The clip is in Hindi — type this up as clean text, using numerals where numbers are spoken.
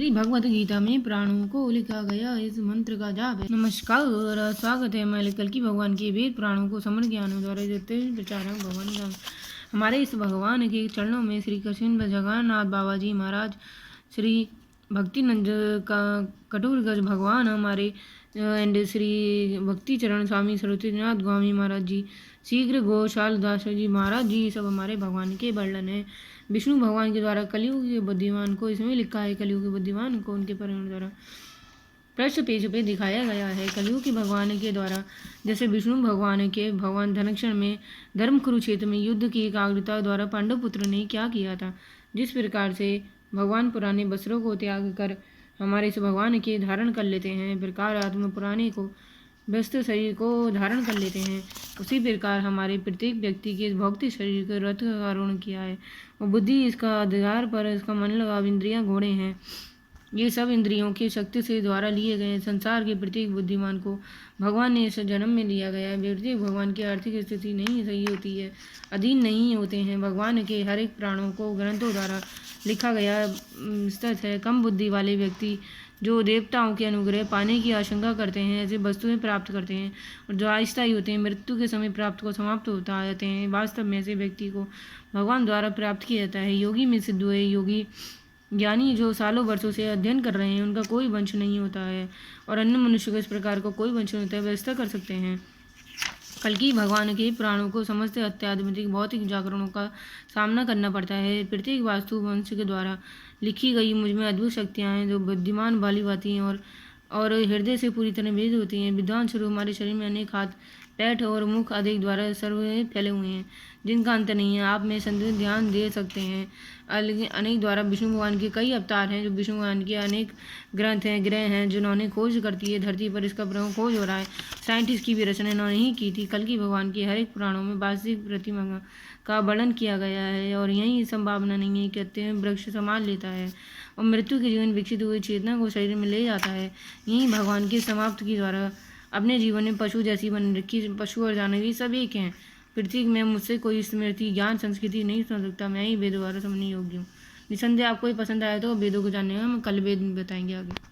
श्री भगवत गीता में प्राणों को लिखा गया इस मंत्र का जाप है। नमस्कार और स्वागत है। मैं कल की भगवान के वेद प्राणों को समर्थ ज्ञानों द्वारा देते प्रचारक भगवान राम। हमारे इस भगवान के चरणों में श्री कृष्ण जगन्नाथ बाबा जी महाराज, श्री भक्तिनंद का कटोरगज भगवान हमारे एंड श्री भक्ति चरण स्वामी सरस्वतीनाथ स्वामी महाराज जी, शीघ्र गोशाल दास जी महाराज जी, सब हमारे भगवान के वर्णन है। विष्णु भगवान के द्वारा कलयुग के बुद्धिमान को इसमें लिखा है। कलयुग के बुद्धिमान को उनके परिवार द्वारा पृष्ठ पेज पे दिखाया गया है। कलयुग के भगवान के द्वारा जैसे विष्णु भगवान के भगवान धनक्षण में धर्म कुरुक्षेत्र में युद्ध की एकाग्रता द्वारा पांडव पुत्र ने क्या किया था, जिस प्रकार से भगवान पुराने वस्त्रों को त्याग कर हमारे इस भगवान के धारण कर लेते हैं, प्रकार आत्मा पुराने को व्यस्त शरीर को धारण कर लेते हैं, उसी प्रकार हमारे प्रत्येक व्यक्ति के भौतिक शरीर को रथ का आरोहण किया है और बुद्धि इसका आधार पर इसका मन लगा इंद्रियां घोड़े हैं। ये सब इंद्रियों की शक्ति से द्वारा लिए गए संसार के प्रत्येक बुद्धिमान को भगवान ने इस जन्म में लिया गया। प्रत्येक भगवान की आर्थिक स्थिति नहीं सही होती है, अधीन नहीं होते हैं। भगवान के हर एक प्राणों को ग्रंथों द्वारा लिखा गया स्थित है। कम बुद्धि वाले व्यक्ति जो देवताओं के अनुग्रह पाने की आशंका करते हैं, ऐसे वस्तुएं प्राप्त करते हैं और जो अस्थायी होते हैं, मृत्यु के समय प्राप्त को समाप्त होता जाते हैं। वास्तव में ऐसे व्यक्ति को भगवान द्वारा प्राप्त किया जाता है। योगी में सिद्ध हुए योगी ज्ञानी जो सालों वर्षों से अध्ययन कर रहे हैं, उनका कोई वंश नहीं होता है और अन्य मनुष्य को इस प्रकार का कोई वंश नहीं होता है, व्यवस्था कर सकते हैं। कल की भगवान के प्राणों को समस्त अत्याधुनिक भौतिक जागरणों का सामना करना पड़ता है। प्रत्येक वास्तु वंश के द्वारा लिखी गई मुझ में अद्भुत शक्तियाँ हैं जो बुद्धिमान वाली बाती हैं और हृदय से पूरी तरह भेद होती हैं। विद्वान स्वरूप हमारे शरीर में अनेक हाथ, पैठ और मुख आदि द्वारा सर्व फैले हुए हैं, जिनका अंत नहीं है। आप में संतुलित ध्यान दे सकते हैं। अनेक द्वारा विष्णु भगवान के कई अवतार हैं, जो विष्णु भगवान के अनेक ग्रंथ हैं, ग्रह हैं, जिन्होंने खोज करती है। धरती पर इसका प्रमुख खोज हो रहा है। साइंटिस्ट की भी रचना इन्होंने ही की थी। कल की भगवान के हर एक पुराणों में वास्तविक प्रतिमा का वर्णन किया गया है और यही संभावना नहीं है कि अत्यंत वृक्ष संभाल लेता है और मृत्यु के जीवन विकसित हुई चेतना को शरीर में ले जाता है। यही भगवान के समाप्त के द्वारा अपने जीवन में पशु जैसी बन रखी। पशु और जानवर सब एक हैं। पृथ्वी में मुझसे कोई स्मृति ज्ञान संस्कृति नहीं समझ सकता। मैं ही वेद द्वारा समझने योग्य हूँ। निसंदेह आपको पसंद आया तो वेदों को जानने का हम कल वेद बताएंगे आगे।